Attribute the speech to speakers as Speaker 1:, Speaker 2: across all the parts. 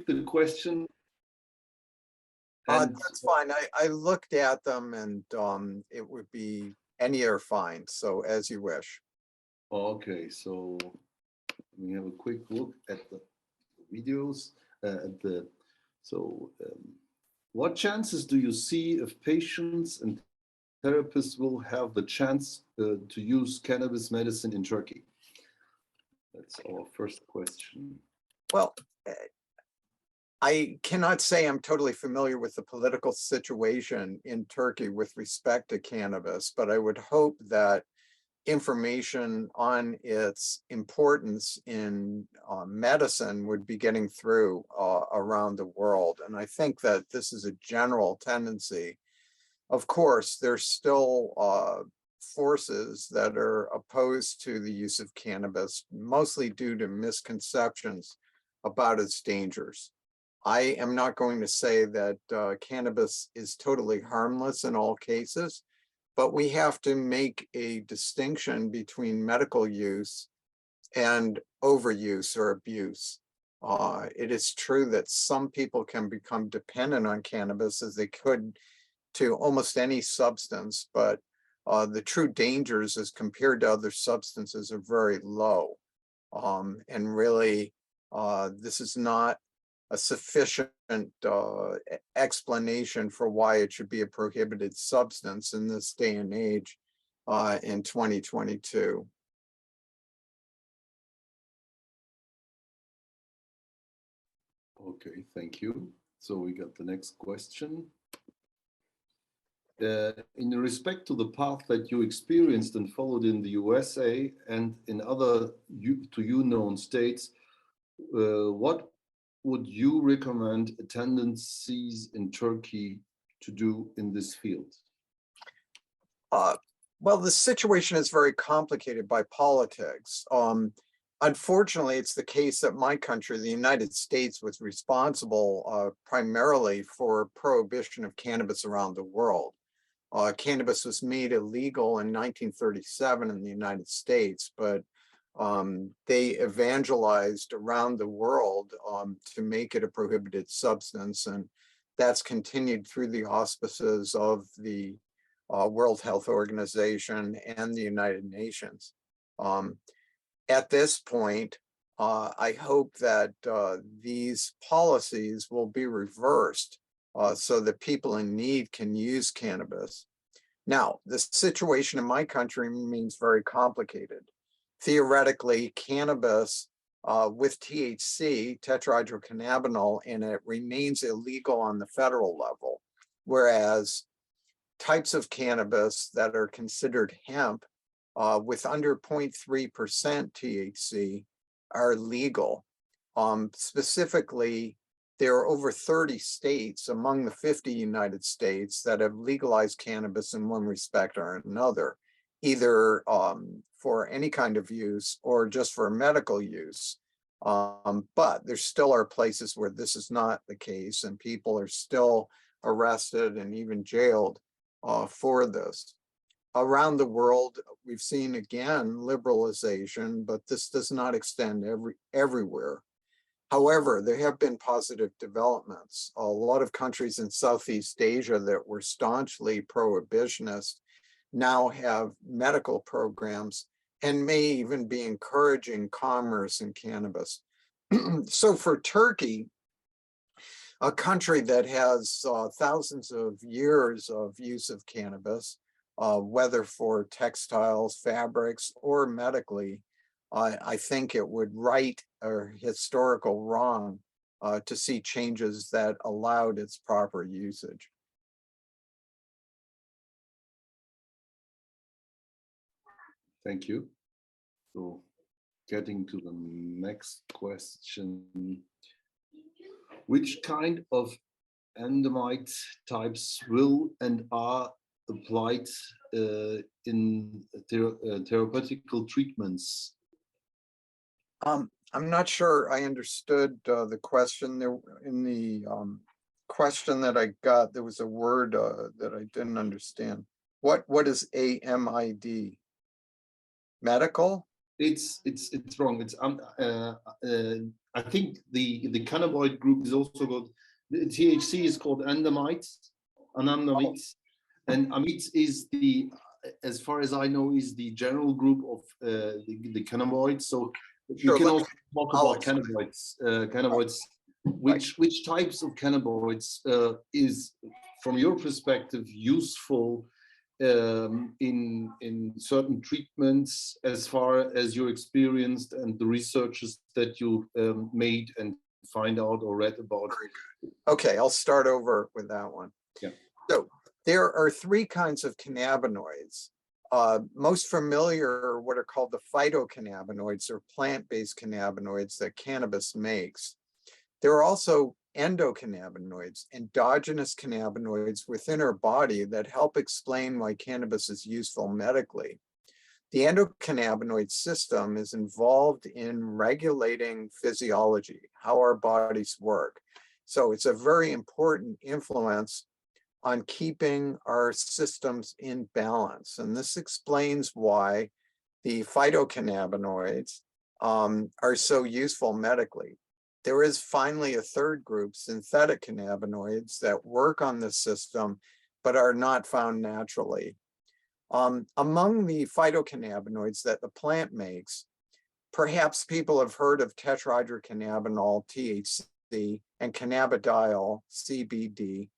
Speaker 1: the question? And
Speaker 2: That's fine. I looked at them and it would be any are fine. So as you wish.
Speaker 1: okay, so we have a quick look at the videos. What chances do you see if patients and therapists will have the chance to use cannabis medicine in Turkey? That's our first question.
Speaker 2: Well, I cannot say I'm totally familiar with the political situation in Turkey with respect to cannabis, but I would hope that information on its importance in medicine would be getting through around the world. And I think that this is a general tendency. Of course, there's still forces that are opposed to the use of cannabis, mostly due to misconceptions about its dangers. I am not going to say that cannabis is totally harmless in all cases, but we have to make a distinction between medical use and overuse or abuse. It is true that some people can become dependent on cannabis as they could to almost any substance, but the true dangers as compared to other substances are very low. And really, this is not a sufficient explanation for why it should be a prohibited substance in this day and age in 2022.
Speaker 1: Okay, thank you. So we got the next question. In respect to the path that you experienced and followed in the USA and in other to you known states, what would you recommend attendances in Turkey to do in this field?
Speaker 2: Well, the situation is very complicated by politics. Unfortunately, it's the case that my country, the United States, was responsible primarily for prohibition of cannabis around the world. Cannabis was made illegal in 1937 in the United States, but they evangelized around the world to make it a prohibited substance, and that's continued through the auspices of the World Health Organization and the United Nations. At this point, I hope that these policies will be reversed so that people in need can use cannabis. Now, the situation in my country remains very complicated. Theoretically, cannabis with THC, tetrahydrocannabinol, in it remains illegal on the federal level, whereas types of cannabis that are considered hemp with under 0.3% THC are legal. Specifically, there are over 30 states among the 50 United States that have legalized cannabis in one respect or another, either for any kind of use or just for medical use. But there still are places where this is not the case, and people are still arrested and even jailed for this. Around the world, we've seen again liberalization, but this does not extend everywhere. However, there have been positive developments. A lot of countries in Southeast Asia that were staunchly prohibitionist now have medical programs and may even be encouraging commerce in cannabis. So for Turkey, a country that has thousands of years of use of cannabis, whether for textiles, fabrics, or medically, I think it would right a historical wrong to see changes that allowed its proper usage.
Speaker 1: Thank you. So getting to the next question. Which kind of endemite types will and are applied in therapeutical treatments?
Speaker 2: I'm not sure I understood the question. There in the question that I got, there was a word that I didn't understand. What is AMID? Medical?
Speaker 1: It's wrong. It's I think the cannabinoid group is also called, the THC is called anandamides, and amides is the, as far as I know, is the general group of the cannabinoids. So you can also talk about cannabinoids. Which types of cannabinoids is, from your perspective, useful in certain treatments, as far as you're experienced and the researches that you made and find out or read about?
Speaker 2: Okay, I'll start over with that one.
Speaker 1: Yeah.
Speaker 2: So there are three kinds of cannabinoids. Most familiar are what are called the phytocannabinoids, or plant-based cannabinoids that cannabis makes. There are also endocannabinoids, endogenous cannabinoids within our body that help explain why cannabis is useful medically. The endocannabinoid system is involved in regulating physiology, how our bodies work. So it's a very important influence on keeping our systems in balance. And this explains why the phytocannabinoids are so useful medically. There is finally a third group, synthetic cannabinoids, that work on the system, but are not found naturally. Among the phytocannabinoids that the plant makes, perhaps people have heard of tetrahydrocannabinol, THC, and cannabidiol, CBD,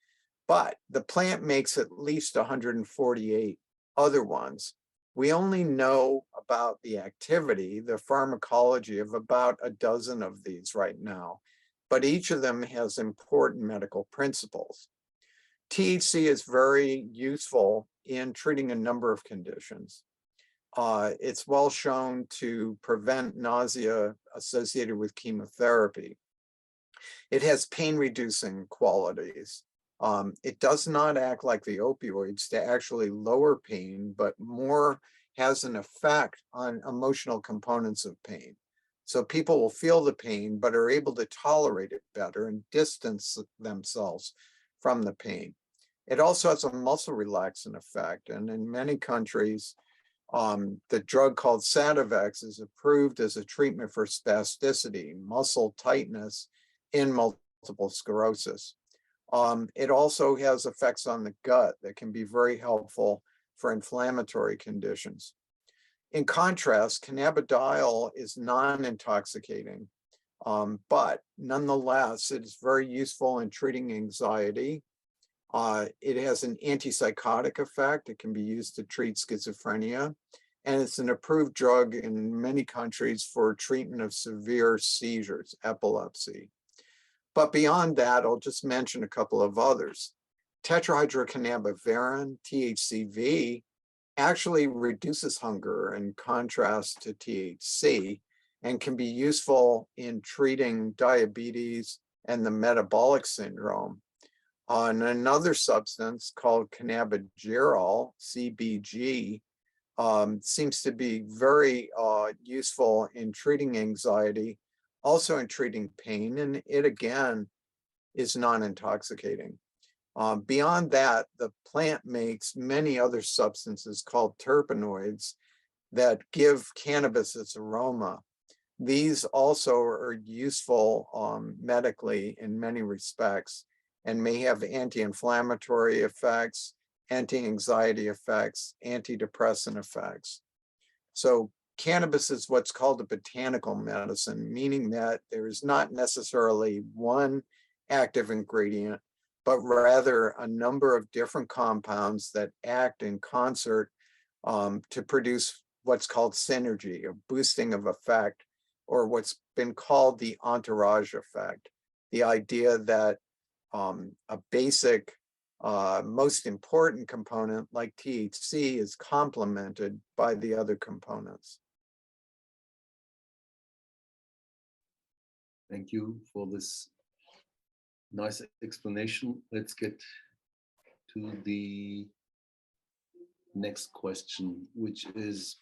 Speaker 2: but the plant makes at least 148 other ones. We only know about the activity, the pharmacology, of about a dozen of these right now, but each of them has important medical principles. THC is very useful in treating a number of conditions. It's well shown to prevent nausea associated with chemotherapy. It has pain-reducing qualities. It does not act like the opioids to actually lower pain, but more has an effect on emotional components of pain. So people will feel the pain, but are able to tolerate it better and distance themselves from the pain. It also has a muscle relaxant effect. And in many countries, the drug called Sativex is approved as a treatment for spasticity, muscle tightness in multiple sclerosis. It also has effects on the gut that can be very helpful for inflammatory conditions. In contrast, cannabidiol is non-intoxicating, but nonetheless, it is very useful in treating anxiety. It has an antipsychotic effect. It can be used to treat schizophrenia, and it's an approved drug in many countries for treatment of severe seizures, epilepsy. But beyond that, I'll just mention a couple of others. Tetrahydrocannabivarin, THCV, actually reduces hunger in contrast to THC, and can be useful in treating diabetes and the metabolic syndrome. And another substance called cannabigerol, CBG, seems to be very useful in treating anxiety, also in treating pain, and it again is non-intoxicating. Beyond that, the plant makes many other substances called terpenoids that give cannabis its aroma. These also are useful medically in many respects, and may have anti-inflammatory effects, anti-anxiety effects, antidepressant effects. So cannabis is what's called a botanical medicine, meaning that there is not necessarily one active ingredient, but rather a number of different compounds that act in concert to produce what's called synergy, a boosting of effect, or what's been called the entourage effect. The idea that a basic, most important component like THC is complemented by the other components.
Speaker 1: Thank you for this nice explanation. Let's get to the next question, which is,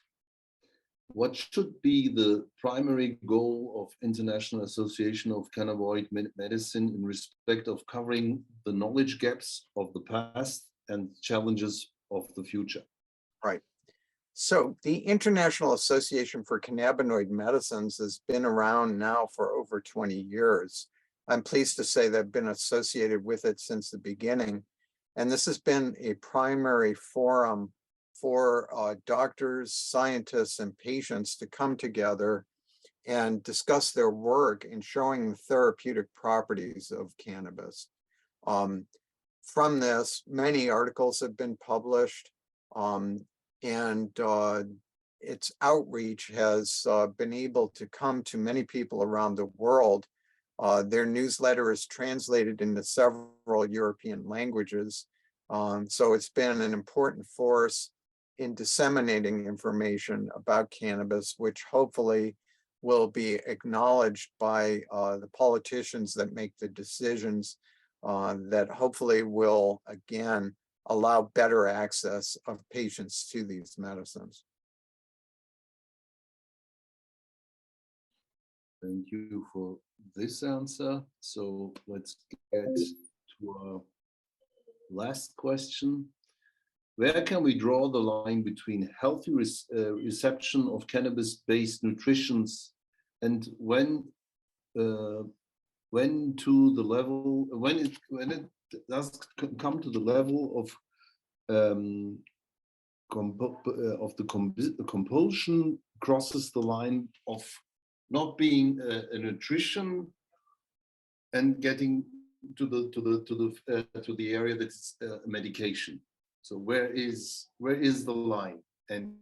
Speaker 1: what should be the primary goal of International Association of Cannabinoid Medicine in respect of covering the knowledge gaps of the past and challenges of the future?
Speaker 2: Right. So the International Association for Cannabinoid Medicines has been around now for over 20 years. I'm pleased to say that I've been associated with it since the beginning. And this has been a primary forum for doctors, scientists, and patients to come together and discuss their work in showing the therapeutic properties of cannabis. From this, many articles have been published, and its outreach has been able to come to many people around the world. Their newsletter is translated into several European languages. So it's been an important force in disseminating information about cannabis, which hopefully will be acknowledged by the politicians that make the decisions that hopefully will, again, allow better access of patients to these medicines.
Speaker 1: Thank you for this answer. So let's get to our last question. Where can we draw the line between healthy reception of cannabis-based nutritions and when to the level, when it does come to the level of the compulsion crosses the line of not being a nutrition and getting to the area that's medication. So where is the line? And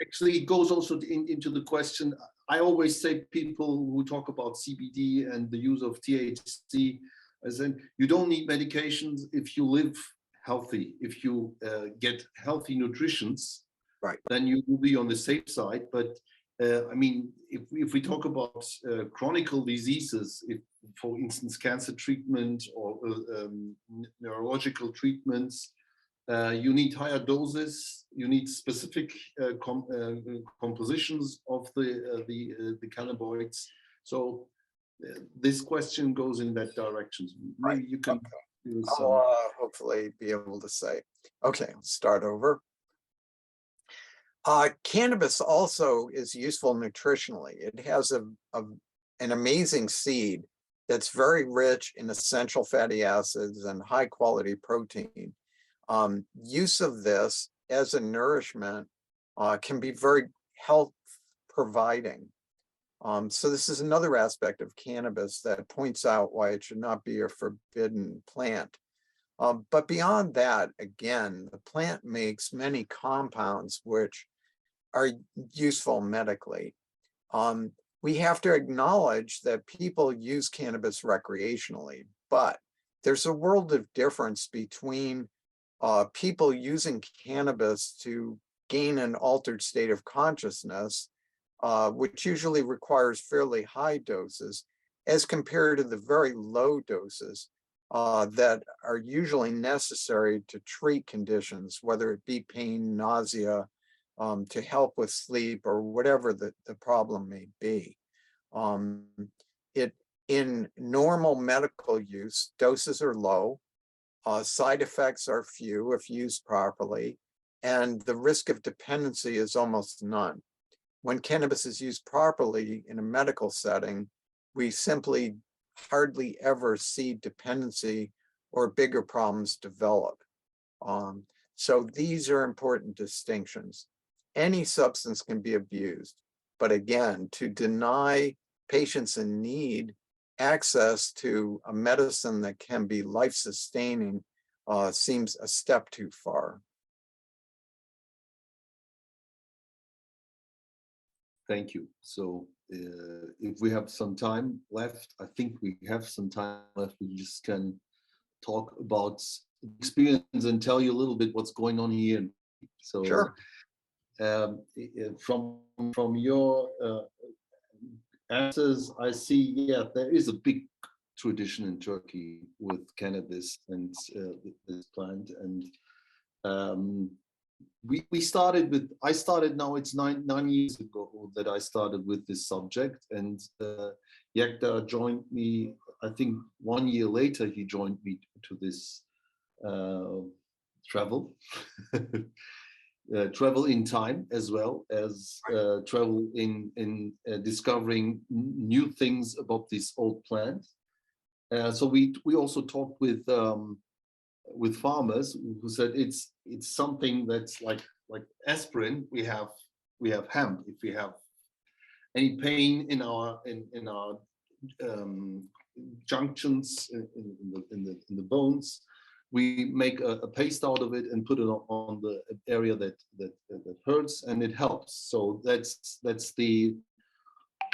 Speaker 1: actually, it goes also into the question. I always say people who talk about CBD and the use of THC, as in you don't need medications if you live healthy. If you get healthy nutritions,
Speaker 2: right,
Speaker 1: then you will be on the safe side. But I mean, if we talk about chronic diseases, if, for instance, cancer treatment or neurological treatments, you need higher doses. You need specific compositions of the cannabinoids. So this question goes in that direction. Maybe you can.
Speaker 2: I'll hopefully be able to say. Okay, I'll start over. Cannabis also is useful nutritionally. It has an amazing seed that's very rich in essential fatty acids and high quality protein. Use of this as a nourishment can be very health providing. So this is another aspect of cannabis that points out why it should not be a forbidden plant. But beyond that, again, the plant makes many compounds which are useful medically. We have to acknowledge that people use cannabis recreationally, but there's a world of difference between people using cannabis to gain an altered state of consciousness, which usually requires fairly high doses, as compared to the very low doses that are usually necessary to treat conditions, whether it be pain, nausea, to help with sleep, or whatever the problem may be. In normal medical use, doses are low, side effects are few if used properly, and the risk of dependency is almost none. When cannabis is used properly in a medical setting, we simply hardly ever see dependency or bigger problems develop. So these are important distinctions. Any substance can be abused, but again, to deny patients in need access to a medicine that can be life-sustaining seems a step too far.
Speaker 1: Thank you. So if we have some time left, I think we have some time left. We just can talk about experience and tell you a little bit what's going on here. So
Speaker 2: sure.
Speaker 1: From your answers, I see, yeah, there is a big tradition in Turkey with cannabis and this plant. And we started with, I started now, it's nine years ago that I started with this subject, and Yekta joined me, I think 1 year later, he joined me to this travel. travel in time as well as travel in discovering new things about this old plant. So we also talked with farmers who said it's something that's like aspirin. We have hemp. If we have any pain in our junctions in the bones, we make a paste out of it and put it on the area that hurts, and it helps. So that's the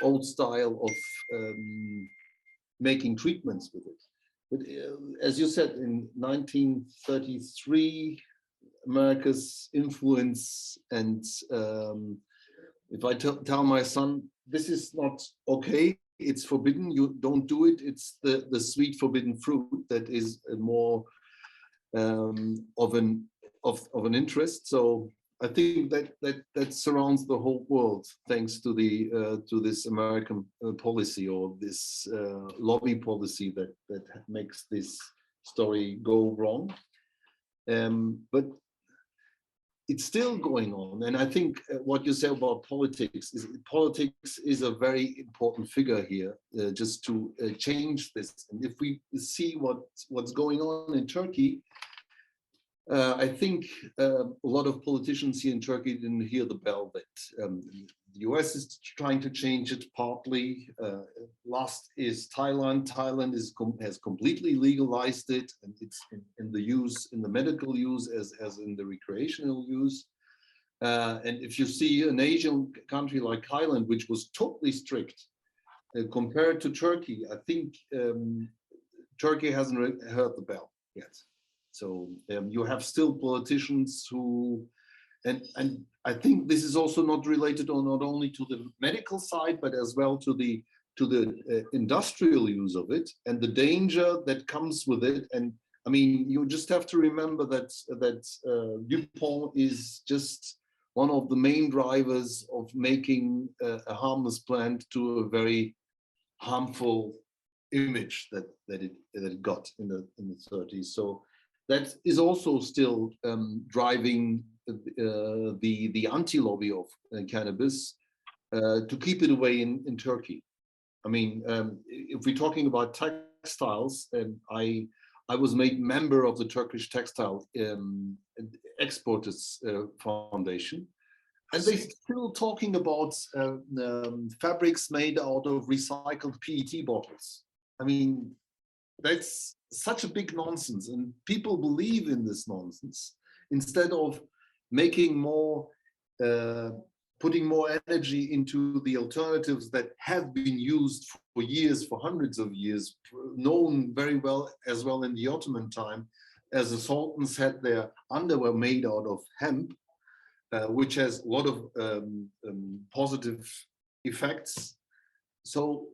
Speaker 1: old style of making treatments with it. But as you said, in 1933, America's influence, and if I tell my son, this is not okay, it's forbidden, you don't do it, it's the sweet forbidden fruit that is more of an interest. So I think that surrounds the whole world, thanks to this American policy, or this lobby policy that makes this story go wrong. But it's still going on, and I think what you say about politics is a very important figure here, just to change this. And if we see what's going on in Turkey, I think a lot of politicians here in Turkey didn't hear the bell that the US is trying to change it partly. Last is Thailand. Thailand has completely legalized it, and it's in the medical use as in the recreational use. And if you see an Asian country like Thailand, which was totally strict, compared to Turkey, I think Turkey hasn't heard the bell yet. So you have still politicians who, and I think this is also not related not only to the medical side, but as well to the industrial use of it and the danger that comes with it. And I mean, you just have to remember that DuPont is just one of the main drivers of making a harmless plant to a very harmful image that it got in the 30s. So that is also still driving the anti-lobby of cannabis to keep it away in Turkey. I mean, if we're talking about textiles, I was made member of the Turkish Textile Exporters Foundation, and they're still talking about fabrics made out of recycled PET bottles. I mean, that's such a big nonsense, and people believe in this nonsense instead of making more, putting more energy into the alternatives that have been used for years, for hundreds of years, known very well as well in the Ottoman time, as the sultans had their underwear made out of hemp, which has a lot of positive effects. So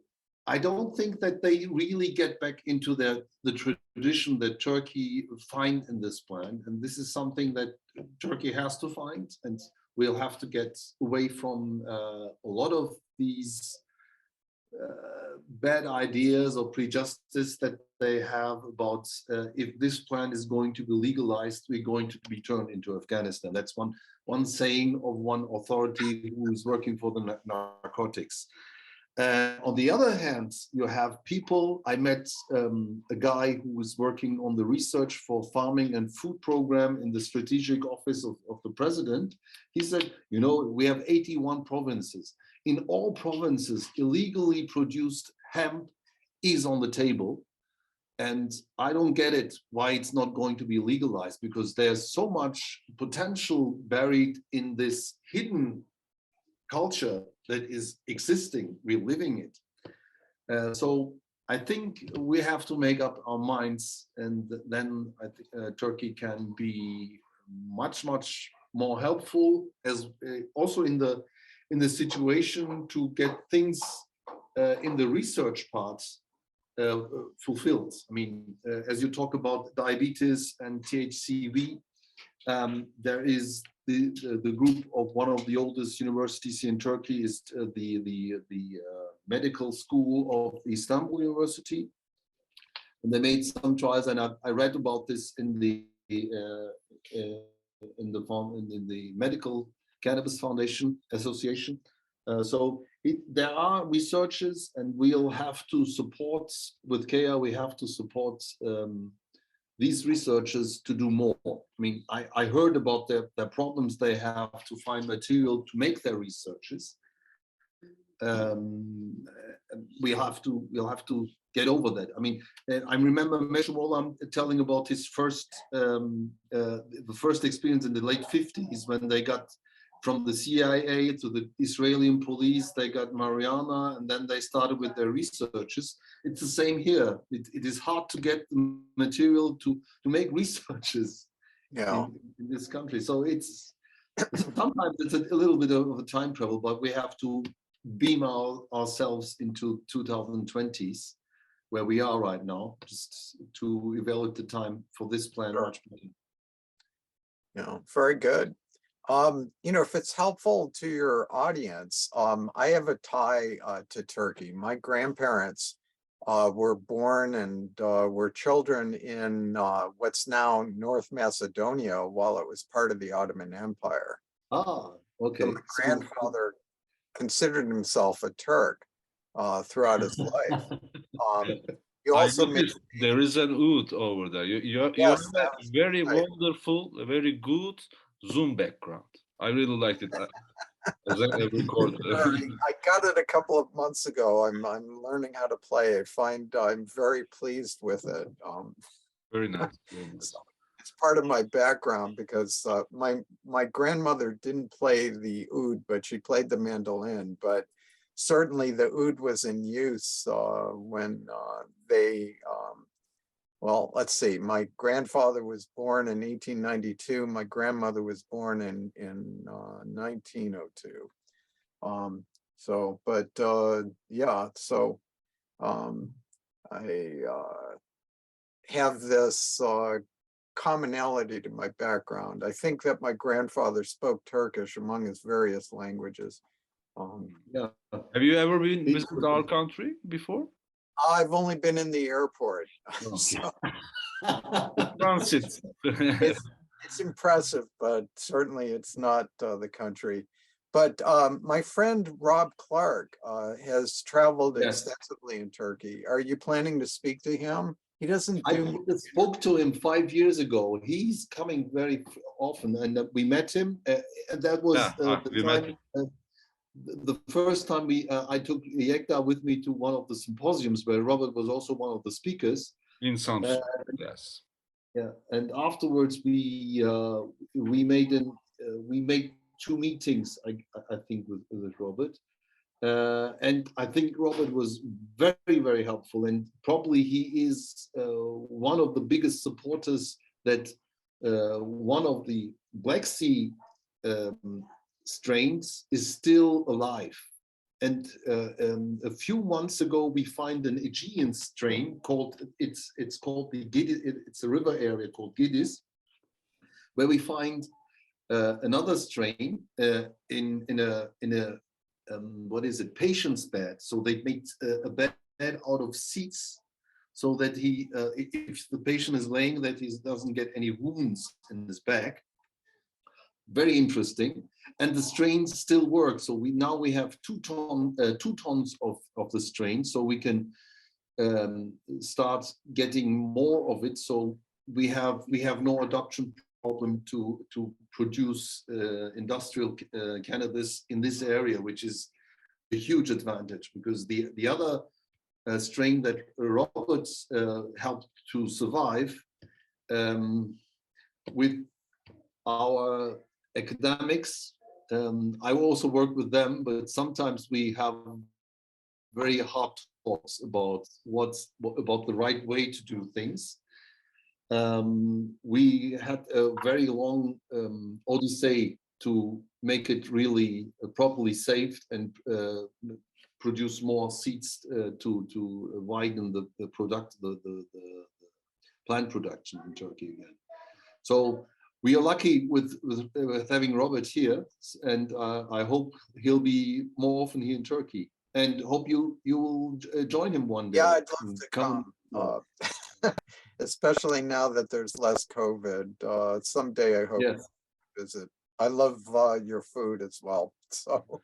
Speaker 1: I don't think that they really get back into the tradition that Turkey find in this plan. And this is something that Turkey has to find. And we'll have to get away from a lot of these bad ideas or prejudices that they have about if this plan is going to be legalized, we're going to be turned into Afghanistan. That's one saying of one authority who is working for the narcotics. On the other hand, you have people, I met a guy who was working on the research for farming and food program in the strategic office of the president. He said, you know, we have 81 provinces. In all provinces, illegally produced hemp is on the table. And I don't get it why it's not going to be legalized, because there's so much potential buried in this hidden culture that is existing, we're living it. So I think we have to make up our minds, and then I think Turkey can be much more helpful, as also in the situation to get things in the research part fulfilled. I mean, as you talk about diabetes and THCV, there is the group of one of the oldest universities in Turkey is the medical school of Istanbul University, and they made some trials, and I read about this in the in the Medical Cannabis Foundation Association. So there are researchers, and we'll have to support with KEA. We have to support these researchers to do more. I mean, I heard about their problems they have to find material to make their researches. We'll have to get over that. I mean, I remember Meshulam telling about his the first experience in the late 50s when they got from the CIA to the Israeli police, they got marijuana, and then they started with their researches. It's the same here. It is hard to get the material to make researches in this country. So it's sometimes it's a little bit of a time travel, but we have to beam ourselves into 2020s, where we are right now, just to evaluate the time for this plan much better.
Speaker 2: Yeah, very good. You know, if it's helpful to your audience, I have a tie to Turkey. My grandparents were born and were children in what's now North Macedonia while it was part of the Ottoman Empire.
Speaker 1: Ah, okay.
Speaker 2: So my grandfather considered himself a Turk throughout his life. He also
Speaker 3: there is an oud over there. You have a very wonderful, a very good Zoom background. I really liked it as a recorder.
Speaker 2: I got it a couple of months ago. I'm learning how to play. I find I'm very pleased with it.
Speaker 3: Very nice. Very nice.
Speaker 2: So it's part of my background because my grandmother didn't play the oud, but she played the mandolin. But certainly the oud was in use when they. Well, let's see. My grandfather was born in 1892. My grandmother was born in 1902. So, but yeah. So, I have this commonality to my background. I think that my grandfather spoke Turkish among his various languages.
Speaker 1: Yeah.
Speaker 3: Have you ever been visited our country before?
Speaker 2: I've only been in the airport.
Speaker 1: Okay.
Speaker 2: So
Speaker 3: Transit.
Speaker 2: it's impressive, but certainly it's not the country. But my friend Rob Clark has traveled extensively in Turkey. Are you planning to speak to him? He doesn't do.
Speaker 1: I spoke to him 5 years ago. He's coming very often, and we met him. And that was the time. The first time I took Yekta with me to one of the symposiums where Robert was also one of the speakers.
Speaker 3: In Samsun, yes.
Speaker 1: Yeah, and afterwards we made 2 meetings, I think, with Robert. And I think Robert was very, very helpful, and probably he is one of the biggest supporters that one of the Black Sea strains is still alive. And a few months ago, we find an Aegean strain called it's called the Gidis. It's a river area called Gidis, where we find another strain in a what is it, patient's bed. So they made a bed out of seeds, so that if the patient is laying, that he doesn't get any wounds in his back. Very interesting, and the strains still work. So we have 2 tons of the strain, so we can start getting more of it. So we have no adoption problem to produce industrial cannabis in this area, which is a huge advantage, because the other strain that Roberts helped to survive with our academics. I also work with them, but sometimes we have very hard talks about about the right way to do things. We had a very long odyssey to make it really properly safe and produce more seeds to widen the plant production in Turkey again. So we are lucky with having Robert here, and I hope he'll be more often here in Turkey, and hope you will join him one day.
Speaker 2: Yeah, I'd love to come. Especially now that there's less COVID. Someday I hope visit. I love your food as well. So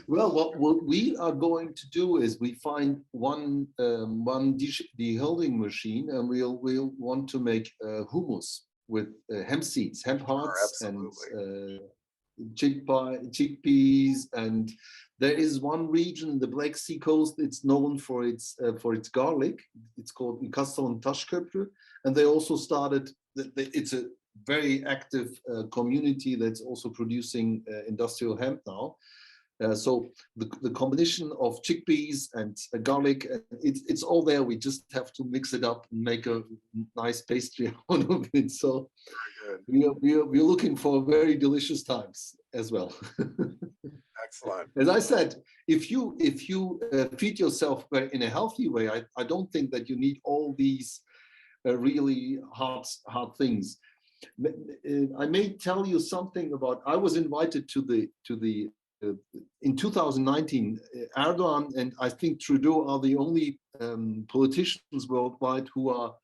Speaker 1: Well, what we are going to do is we find one dehulding machine, and we'll want to make hummus with hemp seeds, hemp hearts, and
Speaker 2: absolutely.
Speaker 1: chickpeas. And there is one region, the Black Sea coast, it's known for its garlic. It's called Kastel and Taschköprü, and they also started. It's a very active community that's also producing industrial hemp now. So the combination of chickpeas and garlic, it's all there. We just have to mix it up and make a nice pastry out of it. So we're looking for very delicious times as well.
Speaker 2: Excellent.
Speaker 1: As I said, if you feed yourself in a healthy way, I don't think that you need all these really hard things. I may tell you something about. I was invited to the in 2019. Erdogan and I think Trudeau are the only politicians worldwide who are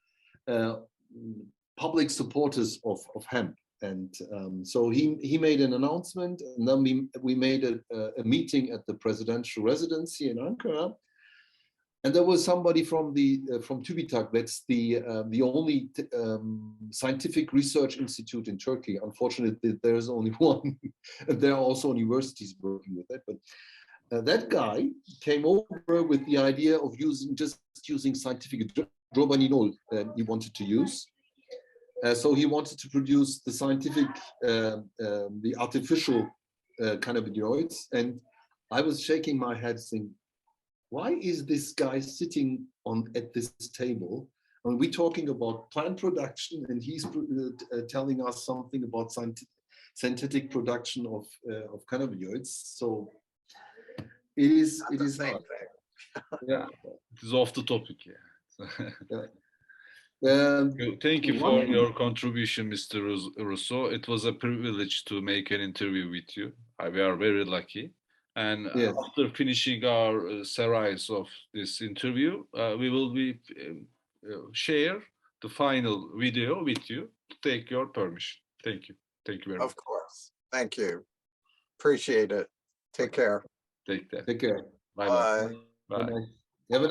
Speaker 1: public supporters of hemp. And so he made an announcement, and then we made a meeting at the presidential residency in Ankara. And there was somebody from TÜBİTAK, that's the only scientific research institute in Turkey. Unfortunately, there's only one. There are also universities working with it. But that guy came over with the idea of using scientific drobaninol he wanted to use. So he wanted to produce the scientific, the artificial cannabinoids. And I was shaking my head saying, why is this guy sitting at this table? I mean, we're talking about plant production, and he's telling us something about synthetic production of cannabinoids. So it is hard.
Speaker 3: Yeah, it is off the topic. Yeah. Thank you for
Speaker 1: One,
Speaker 3: your contribution, Mr. Russo. It was a privilege to make an interview with you. We are very lucky. And
Speaker 1: yes.
Speaker 3: after finishing our series of this interview, we will be share the final video with you to take your permission. Thank you. Thank you very much.
Speaker 2: Of course. Thank you. Appreciate it. Take care.
Speaker 3: Take care.
Speaker 1: Take care.
Speaker 3: Bye bye.
Speaker 2: Bye.
Speaker 3: Bye.